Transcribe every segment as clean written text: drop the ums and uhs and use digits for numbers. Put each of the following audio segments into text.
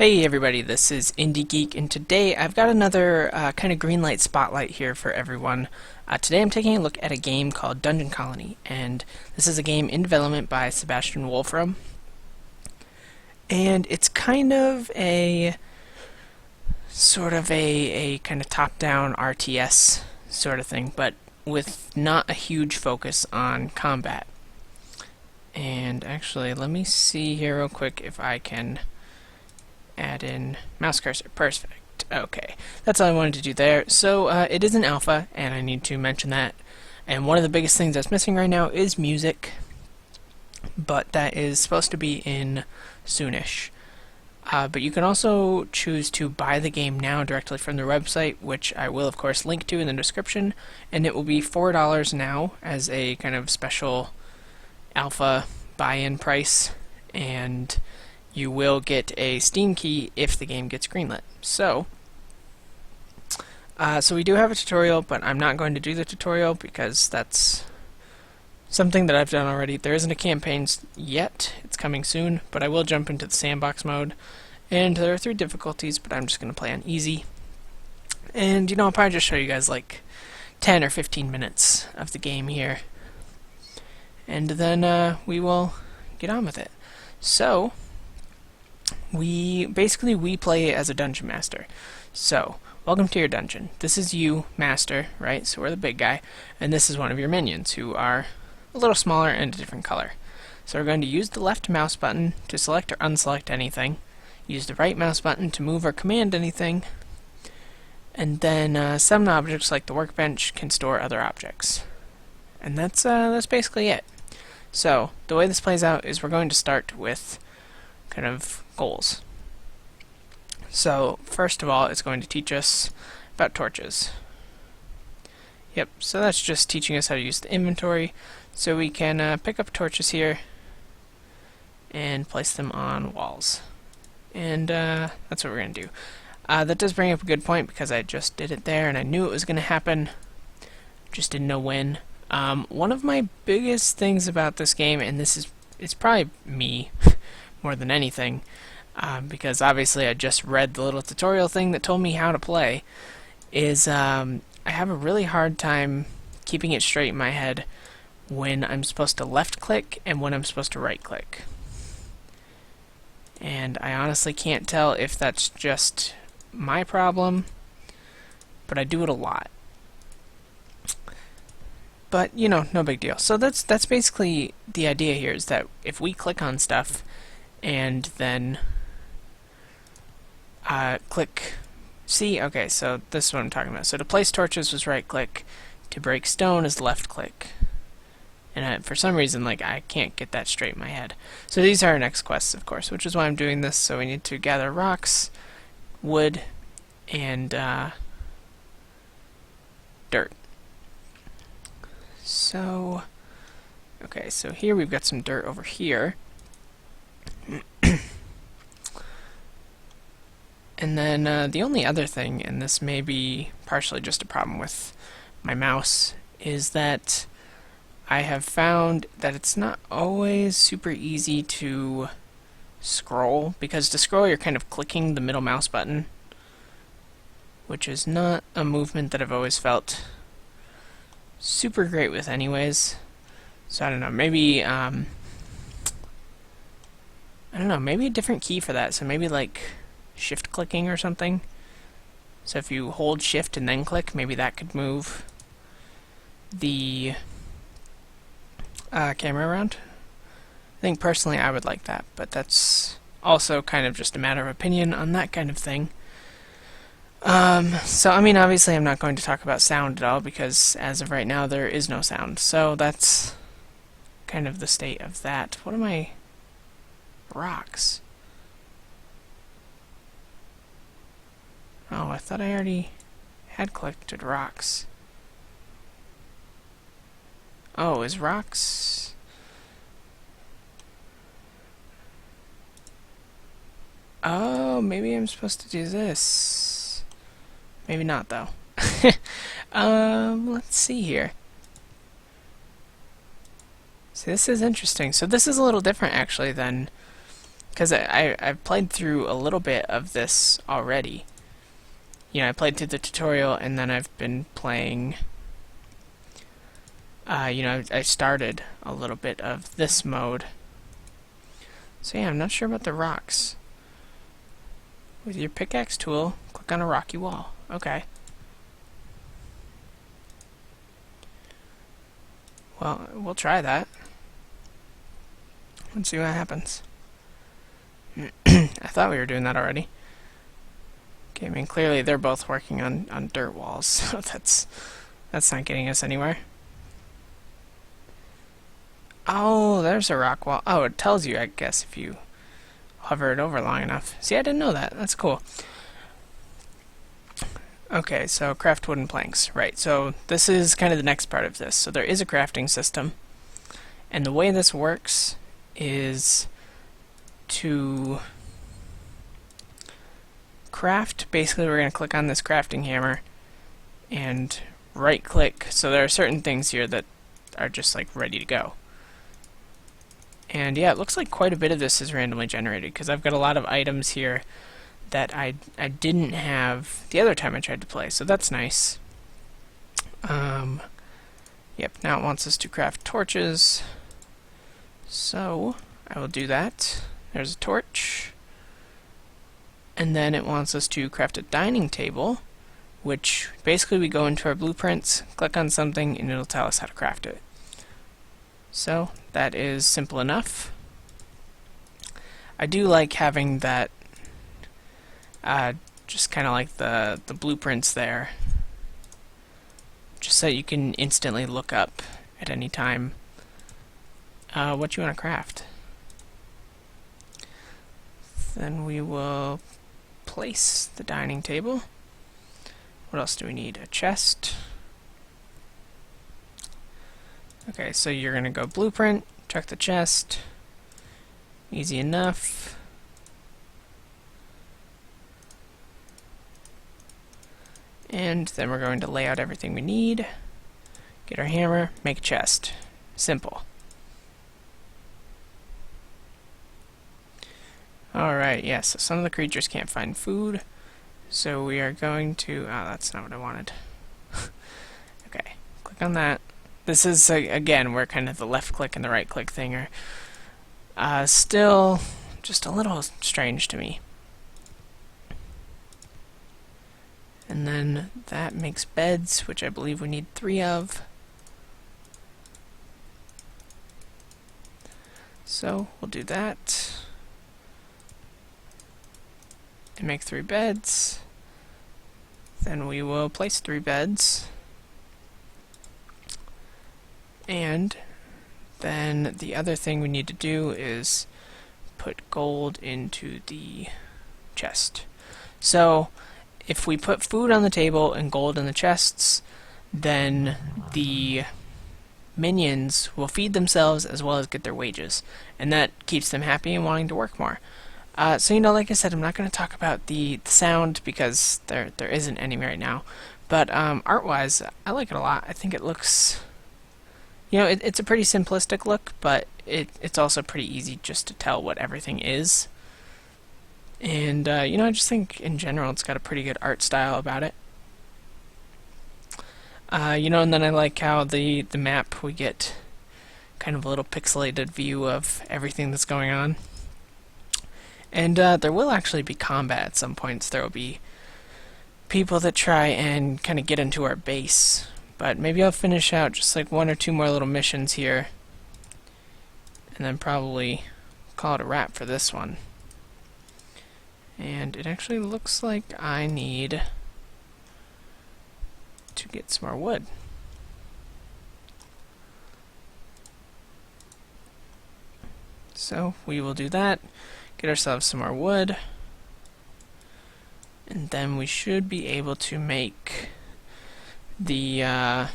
Hey everybody, this is IndieGeek, and today I've got another kind of Greenlight spotlight here for everyone. Today I'm taking a look at a game called Dungeon Colony, and this is a game in development by Sebastian Wolfram. And it's kind of a kind of top-down RTS sort of thing, but with not a huge focus on combat. And actually, let me see here real quick if I can add in mouse cursor. Perfect. Okay, that's all I wanted to do there. So it is an alpha, and I need to mention that. And one of the biggest things that's missing right now is music, but that is supposed to be in soonish. But you can also choose to buy the game now directly from their website, which I will of course link to in the description, and it will be $4 now as a kind of special alpha buy-in price, and you will get a Steam key if the game gets greenlit. So we do have a tutorial, but I'm not going to do the tutorial because that's something that I've done already. There isn't a campaign yet. It's coming soon, but I will jump into the sandbox mode. And there are 3 difficulties, but I'm just going to play on easy. And, I'll probably just show you guys like 10 or 15 minutes of the game here. And then we will get on with it. So we play as a dungeon master. So, welcome to your dungeon. This is you, master, right? So we're the big guy, and this is one of your minions, who are a little smaller and a different color. So we're going to use the left mouse button to select or unselect anything, use the right mouse button to move or command anything, and then some objects like the workbench can store other objects. And that's basically it. So, the way this plays out is we're going to start with kind of goals. So first of all, it's going to teach us about torches. Yep, so that's just teaching us how to use the inventory. So we can pick up torches here and place them on walls. And that's what we're going to do. That does bring up a good point because I just did it there and I knew it was going to happen. Just didn't know when. One of my biggest things about this game, and it's probably me more than anything, because obviously I just read the little tutorial thing that told me how to play, is I have a really hard time keeping it straight in my head when I'm supposed to left click and when I'm supposed to right click. And I honestly can't tell if that's just my problem, but I do it a lot. But, no big deal. So that's basically the idea here, is that if we click on stuff and then click C, okay, so this is what I'm talking about. So to place torches was right click, to break stone is left click. And for some reason, I can't get that straight in my head. So these are our next quests, of course, which is why I'm doing this. So we need to gather rocks, wood, and dirt. So, okay, so here we've got some dirt over here. And then the only other thing, and this may be partially just a problem with my mouse, is that I have found that it's not always super easy to scroll, because to scroll you're kind of clicking the middle mouse button, which is not a movement that I've always felt super great with anyways. So I don't know, maybe maybe a different key for that. So maybe like shift clicking or something. So if you hold shift and then click, maybe that could move the camera around. I think personally I would like that, but that's also kind of just a matter of opinion on that kind of thing. So I mean, obviously I'm not going to talk about sound at all, because as of right now there is no sound. So that's kind of the state of that. What am I? Rocks. Oh, I thought I already had collected rocks. Oh, is rocks? Oh, maybe I'm supposed to do this. Maybe not, though. Let's see here. See, this is interesting. So this is a little different, actually, than because I've played through a little bit of this already. You know, I played through the tutorial, and then I've been playing. You know, I started a little bit of this mode. So yeah, I'm not sure about the rocks. With your pickaxe tool, click on a rocky wall. Okay. Well, we'll try that. Let's see what happens. I thought we were doing that already. Okay, I mean, clearly they're both working on dirt walls, so that's not getting us anywhere. Oh, there's a rock wall. Oh, it tells you, I guess, if you hover it over long enough. See, I didn't know that. That's cool. Okay, so craft wooden planks. Right, so this is kind of the next part of this. So there is a crafting system, and the way this works is to craft. Basically, we're going to click on this crafting hammer and right click. So there are certain things here that are just like ready to go. And yeah, it looks like quite a bit of this is randomly generated, because I've got a lot of items here that I didn't have the other time I tried to play, so that's nice. Yep, now it wants us to craft torches, so I will do that. There's a torch. And then it wants us to craft a dining table, which basically we go into our blueprints, click on something, and it'll tell us how to craft it. So that is simple enough. I do like having that, just kind of like the blueprints there, just so you can instantly look up at any time what you want to craft. Then we will place the dining table. What else do we need? A chest. Okay, so you're going to go blueprint, check the chest. Easy enough. And then we're going to lay out everything we need. Get our hammer, make a chest. Simple. Alright, yes, so some of the creatures can't find food. So we are going to... oh, that's not what I wanted. Okay, click on that. This is, again, where kind of the left click and the right click thing are still just a little strange to me. And then that makes beds, which I believe we need 3 of. So we'll do that. And make 3 beds. Then we will place 3 beds. And then the other thing we need to do is put gold into the chest. So if we put food on the table and gold in the chests, then the minions will feed themselves as well as get their wages, and that keeps them happy and wanting to work more. So, you know, like I said, I'm not going to talk about the sound because there isn't any right now, but art-wise, I like it a lot. I think it looks... You know, it's a pretty simplistic look, but it's also pretty easy just to tell what everything is. And, you know, I just think, in general, it's got a pretty good art style about it. You know, and then I like how the map, we get kind of a little pixelated view of everything that's going on. And there will actually be combat at some points. There will be people that try and kind of get into our base. But maybe I'll finish out just like 1 or 2 more little missions here, and then probably call it a wrap for this one. And it actually looks like I need to get some more wood. So we will do that, get ourselves some more wood, and then we should be able to make the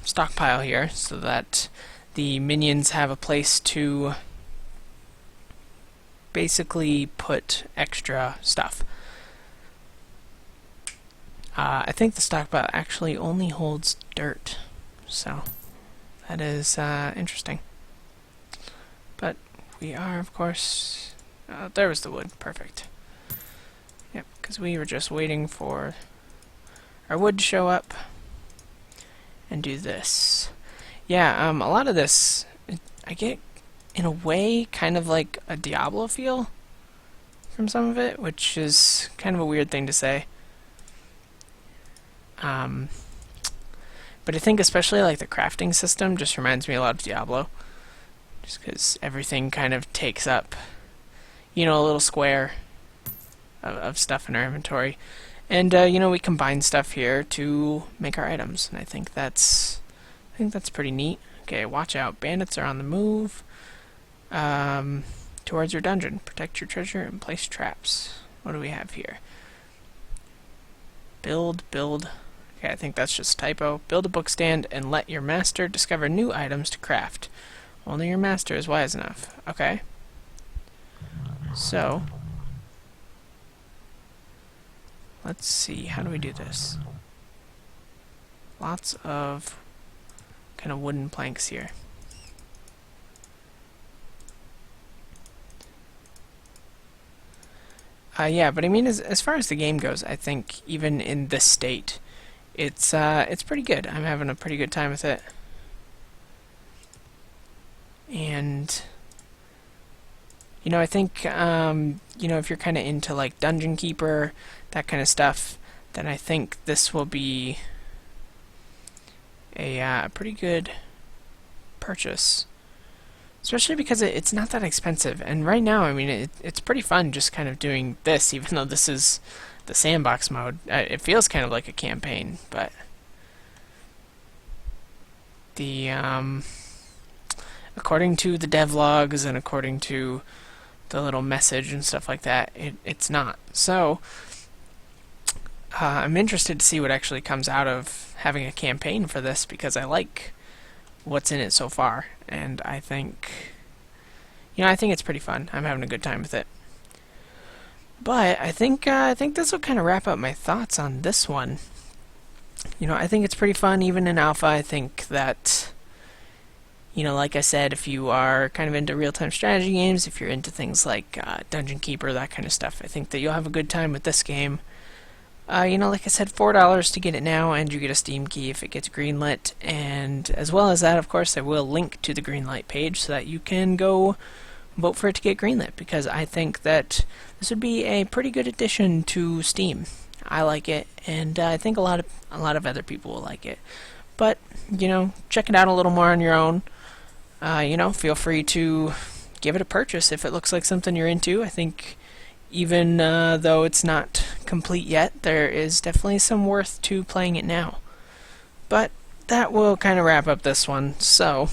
stockpile here so that the minions have a place to basically put extra stuff. I think the stockpile actually only holds dirt, so that is interesting. But we are, of course, There was the wood. Perfect. Yep, because we were just waiting for our wood to show up and do this. Yeah, a lot of this, I get, in a way, kind of like a Diablo feel from some of it, which is kind of a weird thing to say. But I think especially like the crafting system just reminds me a lot of Diablo. Just because everything kind of takes up, you know, a little square of stuff in our inventory. And, you know, we combine stuff here to make our items. And I think that's pretty neat. Okay, watch out. Bandits are on the move. Towards your dungeon. Protect your treasure and place traps. What do we have here? Build. Okay, I think that's just a typo. Build a bookstand and let your master discover new items to craft. Only your master is wise enough. Okay. So, let's see. How do we do this? Lots of kind of wooden planks here. Yeah, but I mean, as far as the game goes, I think even in this state, it's pretty good. I'm having a pretty good time with it. And, you know, I think, you know, if you're kind of into, like, Dungeon Keeper, that kind of stuff, then I think this will be a pretty good purchase. Especially because it's not that expensive. And right now, I mean, it's pretty fun just kind of doing this, even though this is the sandbox mode. It feels kind of like a campaign, but the, according to the devlogs and according to the little message and stuff like that, it's not. So, I'm interested to see what actually comes out of having a campaign for this, because I like what's in it so far, and I think, you know, I think it's pretty fun. I'm having a good time with it. But I think this will kind of wrap up my thoughts on this one. You know, I think it's pretty fun, even in alpha. I think that, you know, like I said, if you are kind of into real-time strategy games, if you're into things like Dungeon Keeper, that kind of stuff, I think that you'll have a good time with this game. You know, like I said, $4 to get it now, and you get a Steam key if it gets greenlit. And as well as that, of course, I will link to the Greenlight page so that you can go vote for it to get greenlit, because I think that this would be a pretty good addition to Steam. I like it, and I think a lot of other people will like it. But, you know, check it out a little more on your own. You know, feel free to give it a purchase if it looks like something you're into. I think even though it's not complete yet, there is definitely some worth to playing it now. But that will kind of wrap up this one. So,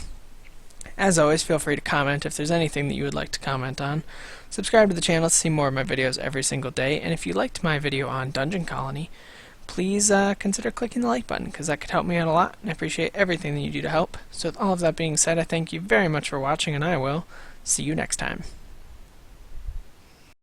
as always, feel free to comment if there's anything that you would like to comment on. Subscribe to the channel to see more of my videos every single day. And if you liked my video on Dungeon Colony, please consider clicking the like button, because that could help me out a lot, and I appreciate everything that you do to help. So with all of that being said, I thank you very much for watching, and I will see you next time.